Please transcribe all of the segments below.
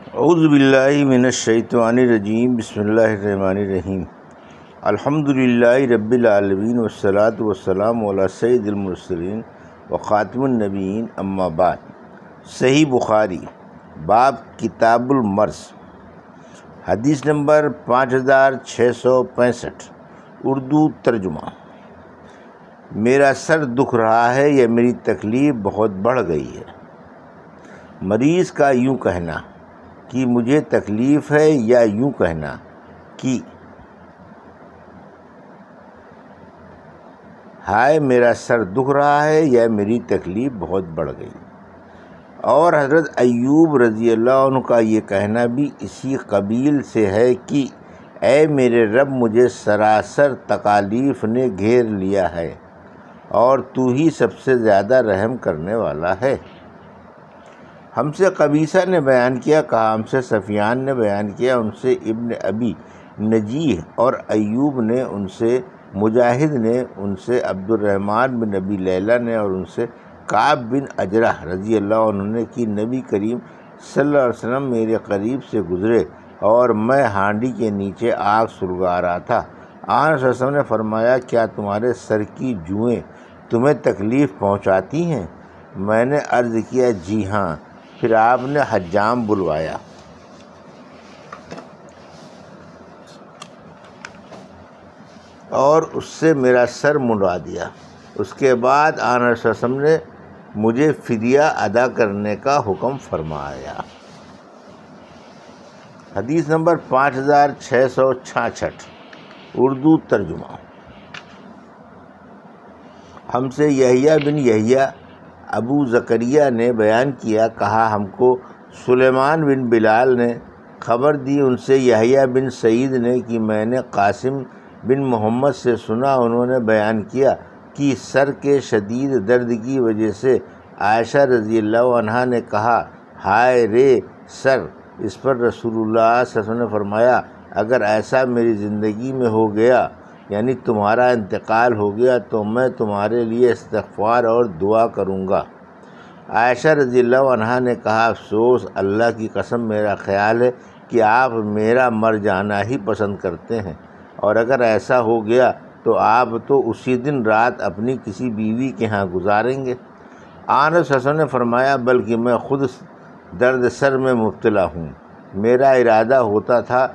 اعوذ باللہ من الشیطان الرجیم، بسم اللہ الرحمن الرحیم۔ الحمد للہ رب العالمین والصلاة والسلام علی سید المرسلین وخاتم النبیین، اما بعد۔ صحیح بخاری، باب کتاب المرض، حدیث نمبر 5665، اردو ترجمہ۔ میرا سر دکھ رہا ہے یا میری تکلیف بہت بڑھ گئی ہے۔ مریض کا یوں کہنا کہ مجھے تکلیف ہے، یا یوں کہنا کہ ہائے میرا سر دکھ رہا ہے یا میری تکلیف بہت بڑھ گئی۔ اور حضرت ایوب رضی اللہ عنہ کا یہ کہنا بھی اسی قبیل سے ہے کہ اے میرے رب، مجھے سراسر تکالیف نے گھیر لیا ہے اور تو ہی سب سے زیادہ رحم کرنے والا ہے۔ ہم سے قبیصہ نے بیان کیا، کہا ہم سے سفیان نے بیان کیا، ان سے ابن ابی نجیح اور ایوب نے، ان سے مجاہد نے، ان سے عبد الرحمن بن ابی لیلہ نے، اور ان سے کعب بن اجرح رضی اللہ عنہ نے کہ نبی کریم صلی اللہ علیہ وسلم میرے قریب سے گزرے اور میں ہانڈی کے نیچے آگ سلگا رہا تھا۔ آن صلی اللہ علیہ وسلم نے فرمایا، کیا تمہارے سر کی جوئیں تمہیں تکلیف پہنچاتی ہیں؟ میں نے عرض کیا، جی ہاں۔ پھر آپ نے حجام بلوایا اور اس سے میرا سر منڈوا دیا۔ اس کے بعد آن صلی اللہ علیہ وسلم نے مجھے فدیہ ادا کرنے کا حکم فرمایا۔ حدیث نمبر 5666، اردو ترجمہ۔ ہم سے یحییٰ بن یحییٰ ابو زکریا نے بیان کیا، کہا ہم کو سلیمان بن بلال نے خبر دی، ان سے یحییٰ بن سعید نے کہ میں نے قاسم بن محمد سے سنا، انہوں نے بیان کیا کہ سر کے شدید درد کی وجہ سے عائشہ رضی اللہ عنہا نے کہا، ہائے رے سر! اس پر رسول اللہ صلی اللہ علیہ وسلم نے فرمایا، اگر ایسا میری زندگی میں ہو گیا، یعنی تمہارا انتقال ہو گیا، تو میں تمہارے لیے استغفار اور دعا کروں گا۔ عائشہ رضی اللہ عنہا نے کہا، افسوس! اللہ کی قسم، میرا خیال ہے کہ آپ میرا مر جانا ہی پسند کرتے ہیں، اور اگر ایسا ہو گیا تو آپ تو اسی دن رات اپنی کسی بیوی کے ہاں گزاریں گے۔ آن صلی اللہ علیہ وسلم نے فرمایا، بلکہ میں خود درد سر میں مبتلا ہوں۔ میرا ارادہ ہوتا تھا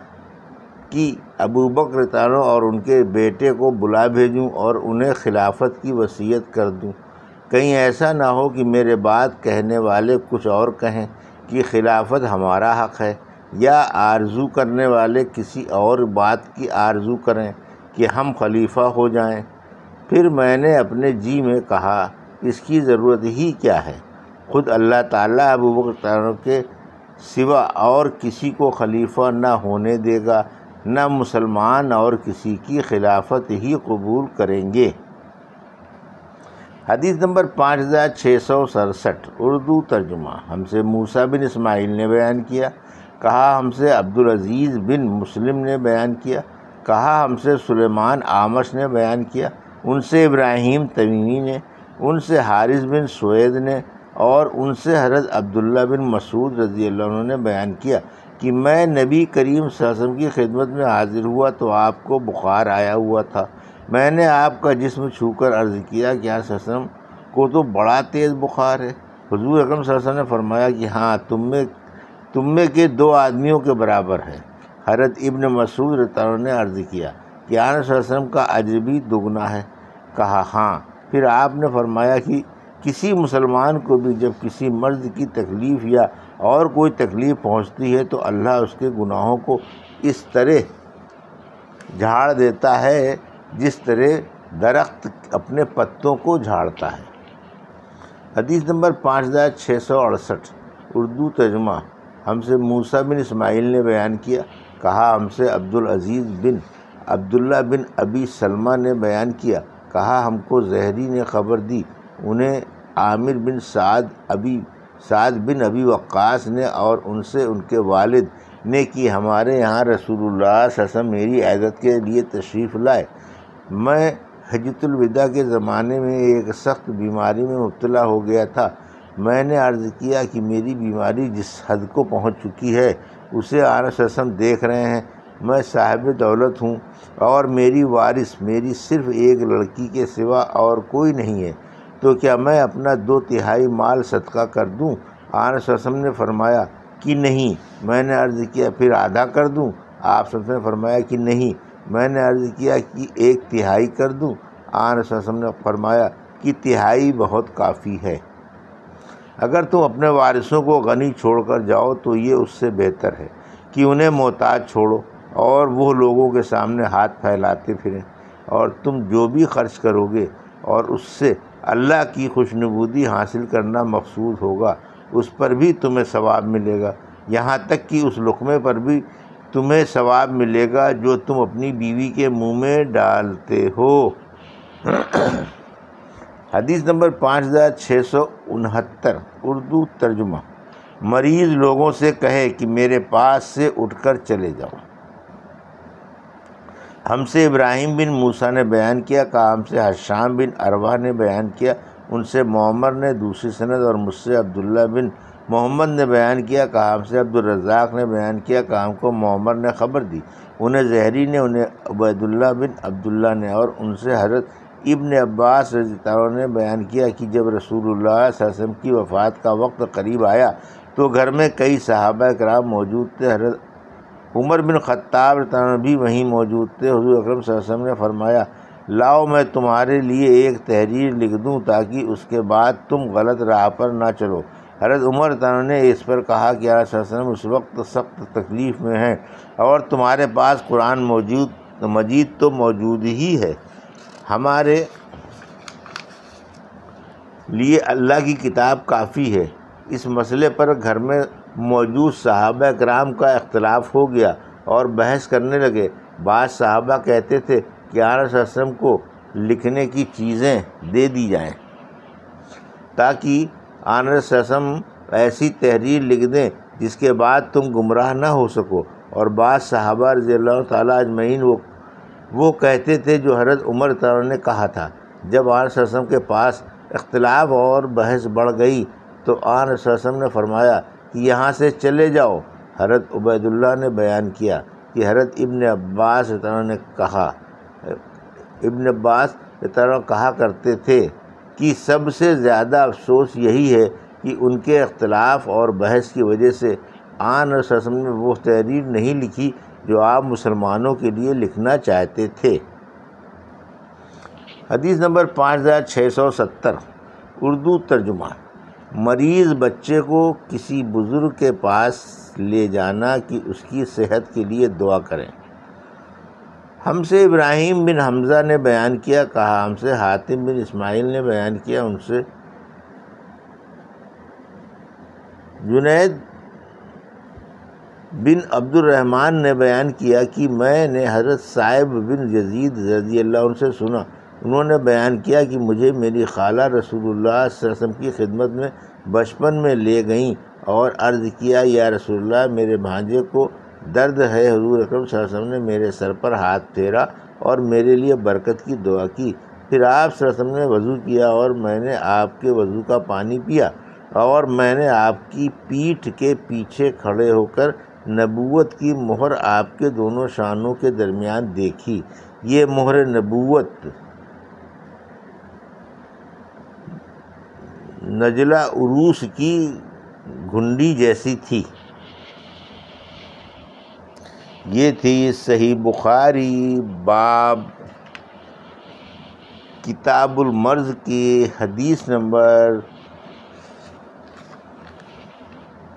کہ ابو بکر رضی اللہ عنہ اور ان کے بیٹے کو بلا بھیجوں اور انہیں خلافت کی وصیت کر دوں۔ کہیں ایسا نہ ہو کہ میرے بعد کہنے والے کچھ اور کہیں کہ خلافت ہمارا حق ہے، یا آرزو کرنے والے کسی اور بات کی آرزو کریں کہ ہم خلیفہ ہو جائیں۔ پھر میں نے اپنے جی میں کہا، اس کی ضرورت ہی کیا ہے؟ خود اللہ تعالیٰ ابو بکر رضی اللہ عنہ کے سوا اور کسی کو خلیفہ نہ ہونے دے گا، نہ مسلمان اور کسی کی خلافت ہی قبول کریں گے۔ حدیث نمبر 5667، اردو ترجمہ۔ ہم سے موسیٰ بن اسماعیل نے بیان کیا، کہا ہم سے عبدالعزیز بن مسلم نے بیان کیا، کہا ہم سے سلیمان اعمش نے بیان کیا، ان سے ابراہیم تمیمی نے، ان سے حارث بن سوید نے، اور ان سے حضرت عبداللہ بن مسعود رضی اللہ عنہ نے بیان کیا کہ میں نبی کریم صلی اللہ علیہ وسلم کی خدمت میں حاضر ہوا تو آپ کو بخار آیا ہوا تھا۔ میں نے آپ کا جسم چھو کر عرض کیا کہ صلی اللہ علیہ وسلم کو تو بڑا تیز بخار ہے۔ حضور اکرم صلی اللہ علیہ وسلم نے فرمایا کہ ہاں، تم میں کے 2 آدمیوں کے برابر ہے۔ حضرت ابن مسعود رضی اللہ عنہ نے عرض کیا کہ آن صلی اللہ علیہ وسلم کا اجر بھی دگنا ہے؟ کہا ہاں۔ پھر آپ نے فرمایا کہ کسی مسلمان کو بھی جب کسی مرض کی تکلیف یا اور کوئی تکلیف پہنچتی ہے تو اللہ اس کے گناہوں کو اس طرح جھاڑ دیتا ہے جس طرح درخت اپنے پتوں کو جھاڑتا ہے۔ حدیث نمبر 5668، اردو ترجمہ۔ ہم سے موسیٰ بن اسماعیل نے بیان کیا، کہا ہم سے عبدالعزیز بن عبداللہ بن ابی سلمہ نے بیان کیا، کہا ہم کو زہری نے خبر دی، انہیں عامر بن سعد بن ابی وقاص نے، اور ان سے ان کے والد نے کہ ہمارے یہاں رسول اللہ صلی اللہ علیہ وسلم میری عیادت کے لیے تشریف لائے۔ میں حجۃ الوداع کے زمانے میں ایک سخت بیماری میں مبتلا ہو گیا تھا۔ میں نے عرض کیا کہ میری بیماری جس حد کو پہنچ چکی ہے اسے آن وسلم دیکھ رہے ہیں۔ میں صاحب دولت ہوں اور میری وارث میری صرف ایک لڑکی کے سوا اور کوئی نہیں ہے، تو کیا میں اپنا 2/3 مال صدقہ کر دوں؟ آن وسلم نے فرمایا کہ نہیں۔ میں نے عرض کیا پھر آدھا کر دوں؟ آپ صلی اللہ علیہ وسلم نے فرمایا کہ نہیں۔ میں نے عرض کیا کہ 1/3 کر دوں؟ آن وسلم نے فرمایا کہ 1/3 بہت کافی ہے۔ اگر تم اپنے وارثوں کو غنی چھوڑ کر جاؤ تو یہ اس سے بہتر ہے کہ انہیں محتاج چھوڑو اور وہ لوگوں کے سامنے ہاتھ پھیلاتے پھریں، اور تم جو بھی خرچ کرو گے اور اس سے اللہ کی خوشنودی حاصل کرنا مقصود ہوگا اس پر بھی تمہیں ثواب ملے گا، یہاں تک کہ اس لقمے پر بھی تمہیں ثواب ملے گا جو تم اپنی بیوی کے منہ میں ڈالتے ہو۔ حدیث نمبر 5669 اردو ترجمہ۔ مریض لوگوں سے کہے کہ میرے پاس سے اٹھ کر چلے جاؤ۔ ہم سے ابراہیم بن موسیٰ نے بیان کیا، کہا ہم سے حشام بن عروہ نے بیان کیا، ان سے معمر نے دوسری سند، اور مجھ سے عبداللہ بن محمد نے بیان کیا، کہا ہم سے عبدالرزاق نے بیان کیا، کہا ہم کو معمر نے خبر دی، انہیں زہری نے، انہیں عبیداللہ بن عبداللہ نے، اور ان سے حضرت ابن عباس رضی اللہ عنہ نے بیان کیا کہ جب رسول اللہ صلی اللہ علیہ وسلم کی وفات کا وقت قریب آیا تو گھر میں کئی صحابہ کرام موجود تھے، حضرت عمر بن خطاب رضی اللہ عنہ بھی وہیں موجود تھے۔ حضور اکرم صلی اللہ علیہ وسلم نے فرمایا لاؤ میں تمہارے لیے ایک تحریر لکھ دوں تاکہ اس کے بعد تم غلط راہ پر نہ چلو۔ حضرت عمر رضی اللہ عنہ نے اس پر کہا کہ آپ صلی اللہ علیہ وسلم اس وقت سخت تکلیف میں ہیں اور تمہارے پاس قرآن مجید تو موجود ہی ہے، ہمارے لیے اللہ کی کتاب کافی ہے۔ اس مسئلے پر گھر میں موجود صحابہ کرام کا اختلاف ہو گیا اور بحث کرنے لگے۔ بعض صحابہ کہتے تھے کہ آن صلی اللہ علیہ وسلم کو لکھنے کی چیزیں دے دی جائیں تاکہ آن صلی اللہ علیہ وسلم ایسی تحریر لکھ دیں جس کے بعد تم گمراہ نہ ہو سکو، اور بعض صحابہ رضی اللہ تعالیٰ اجمعین وہ کہتے تھے جو حضرت عمر رضی اللہ عنہ نے کہا تھا۔ جب آن صلی اللہ علیہ وسلم کے پاس اختلاف اور بحث بڑھ گئی تو آن صلی اللہ علیہ وسلم نے فرمایا کہ یہاں سے چلے جاؤ۔ حضرت عبیداللہ نے بیان کیا کہ حضرت ابن عباس رضی اللہ عنہ نے کہا، ابن عباس رضی اللہ عنہ کہا کرتے تھے کہ سب سے زیادہ افسوس یہی ہے کہ ان کے اختلاف اور بحث کی وجہ سے آن صلی اللہ علیہ وسلم نے وہ تحریر نہیں لکھی جو آپ مسلمانوں کے لیے لکھنا چاہتے تھے۔ حدیث نمبر 5670 اردو ترجمہ۔ مریض بچے کو کسی بزرگ کے پاس لے جانا کہ اس کی صحت کے لیے دعا کریں۔ ہم سے ابراہیم بن حمزہ نے بیان کیا، کہا ہم سے حاتم بن اسماعیل نے بیان کیا، ان سے جنید بن عبد الرحمن نے بیان کیا کہ میں نے حضرت صائب بن یزید رضی اللہ عنہ سے سنا، انہوں نے بیان کیا کہ مجھے میری خالہ رسول اللہ صلی اللہ علیہ وسلم کی خدمت میں بچپن میں لے گئیں اور عرض کیا یا رسول اللہ میرے بھانجے کو درد ہے۔ حضور اکرم صلی اللہ علیہ وسلم نے میرے سر پر ہاتھ پھیرا اور میرے لیے برکت کی دعا کی، پھر آپ صلی اللہ علیہ وسلم نے وضو کیا اور میں نے آپ کے وضو کا پانی پیا، اور میں نے آپ کی پیٹھ کے پیچھے کھڑے ہو کر نبوت کی مہر آپ کے دونوں شانوں کے درمیان دیکھی۔ یہ مہر نبوت نجلہ عروس کی گھنڈی جیسی تھی۔ یہ تھی صحیح بخاری باب کتاب المرض کی حدیث نمبر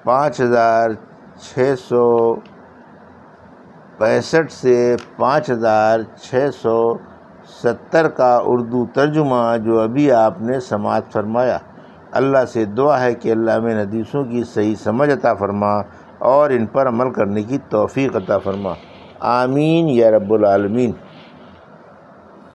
5665 سے 5670 کا اردو ترجمہ جو ابھی آپ نے سماعت فرمایا۔ اللہ سے دعا ہے کہ اللہ میں حدیثوں کی صحیح سمجھ عطا فرما اور ان پر عمل کرنے کی توفیق عطا فرما، آمین یا رب العالمین۔